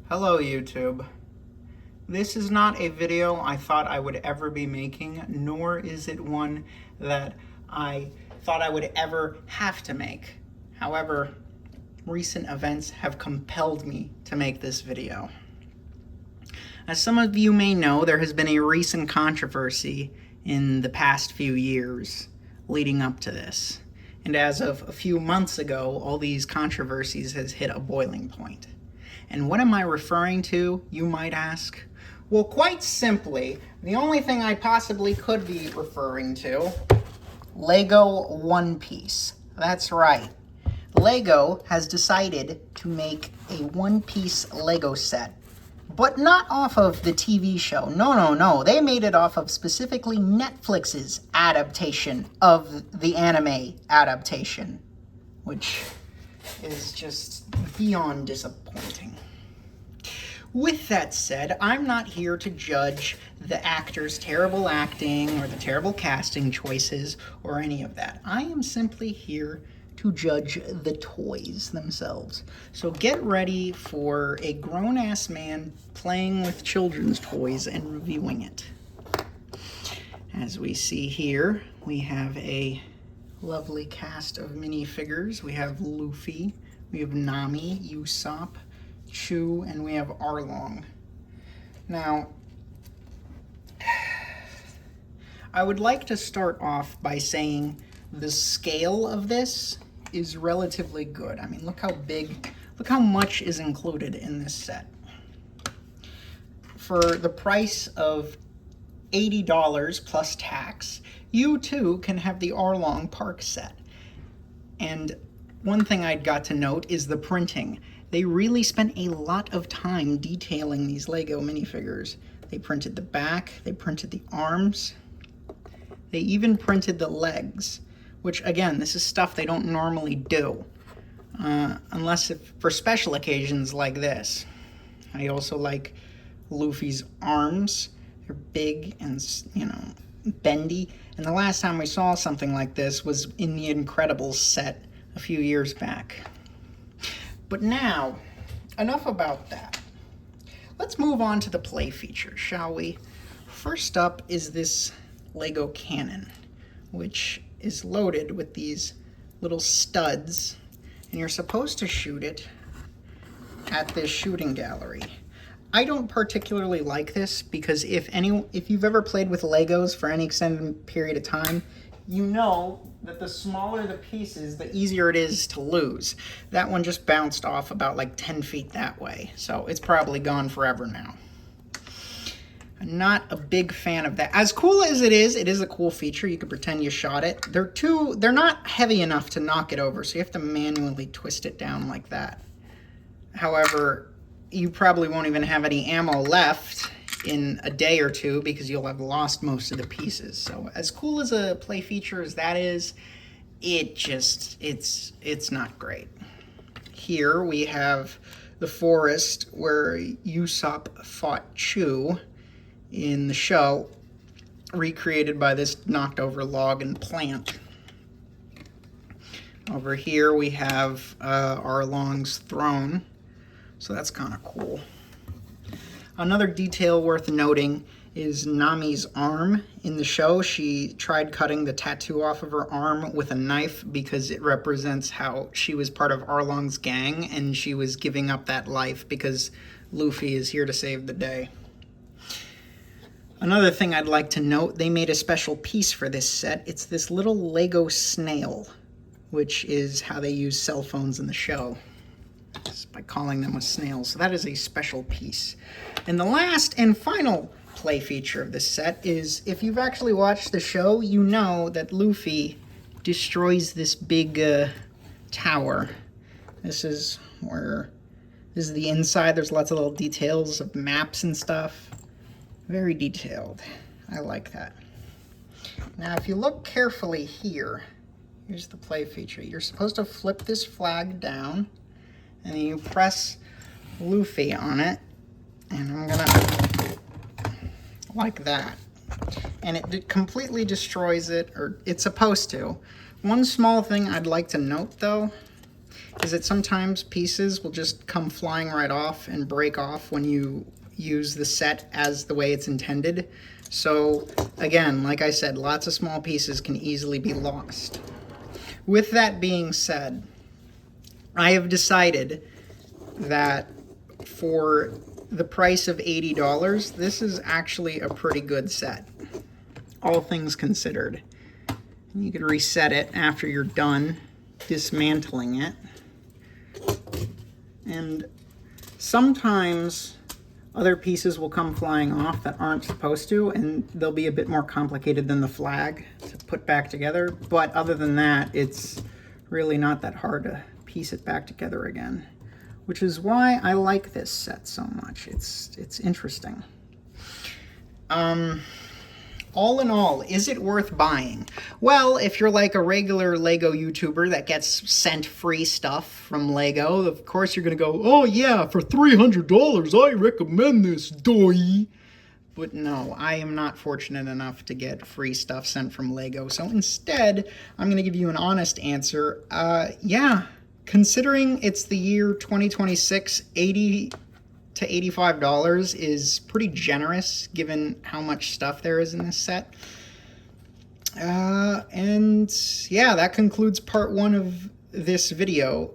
Hello YouTube. This is not a video I thought I would ever be making, nor is it one that I thought I would ever have to make. However, recent events have compelled me to make this video. As some of you may know, there has been a recent controversy in the past few years leading up to this. And as of a few months ago, all these controversies has hit a boiling point. And what am I referring to, you might ask? Well, quite simply, the only thing I possibly could be referring to, Lego One Piece. That's right. Lego has decided to make a One Piece Lego set, but not off of the TV show. No. They made it off of specifically Netflix's adaptation of the anime adaptation, which is just beyond disappointing. With that said, I'm not here to judge the actors' terrible acting or the terrible casting choices or any of that. I am simply here to judge the toys themselves. So get ready for a grown-ass man playing with children's toys and reviewing it. As we see here, we have a lovely cast of minifigures. We have Luffy, we have Nami, Usopp, Chu, and we have Arlong. Now, I would like to start off by saying the scale of this is relatively good. I mean, look how much is included in this set. For the price of $80 plus tax, you too can have the Arlong Park set. And one thing I'd got to note is the printing. They really spent a lot of time detailing these Lego minifigures. They printed the back, they printed the arms, they even printed the legs, which again, this is stuff they don't normally do, unless for special occasions like this. I also like Luffy's arms. They're big and, bendy. And the last time we saw something like this was in the Incredibles set a few years back. But now, enough about that. Let's move on to the play feature, shall we? First up is this Lego cannon, which is loaded with these little studs, and you're supposed to shoot it at this shooting gallery. I don't particularly like this because if you've ever played with Legos for any extended period of time, you know that the smaller the pieces, the easier it is to lose. That one just bounced off about like 10 feet that way, so it's probably gone forever now. I'm not a big fan of that. As cool as it is a cool feature. You can pretend you shot it. They're not heavy enough to knock it over, so you have to manually twist it down like that. However, you probably won't even have any ammo left in a day or two because you'll have lost most of the pieces. So as cool as a play feature as that is, it's not great. Here we have the forest where Usopp fought Chu in the show, recreated by this knocked over log and plant. Over here we have Arlong's throne, so that's kind of cool. Another detail worth noting is Nami's arm. In the show, she tried cutting the tattoo off of her arm with a knife because it represents how she was part of Arlong's gang and she was giving up that life because Luffy is here to save the day. Another thing I'd like to note, they made a special piece for this set. It's this little Lego snail, which is how they use cell phones in the show, just by calling them a snail. So that is a special piece. And the last and final play feature of this set is, if you've actually watched the show, you know that Luffy destroys this big tower. This is the inside. There's lots of little details of maps and stuff. Very detailed. I like that. Now, if you look carefully here, here's the play feature. You're supposed to flip this flag down, and then you press Luffy on it, and I'm gonna, like that. And it completely destroys it, or it's supposed to. One small thing I'd like to note though, is that sometimes pieces will just come flying right off and break off when you use the set as the way it's intended. So again, like I said, lots of small pieces can easily be lost. With that being said, I have decided that for the price of $80, this is actually a pretty good set, all things considered. You could reset it after you're done dismantling it. And sometimes other pieces will come flying off that aren't supposed to, and they'll be a bit more complicated than the flag to put back together. But other than that, it's really not that hard to piece it back together again, which is why I like this set so much. It's interesting. All in all, is it worth buying? Well, if you're like a regular Lego YouTuber that gets sent free stuff from Lego, of course you're gonna go, oh yeah, for $300, I recommend this, doy. But no, I am not fortunate enough to get free stuff sent from Lego. So instead, I'm gonna give you an honest answer. Yeah, considering it's the year 2026, $80 to $85 is pretty generous given how much stuff there is in this set. And yeah, that concludes part 1 of this video.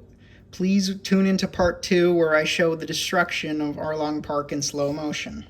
Please tune into part 2 where I show the destruction of Arlong Park in slow motion.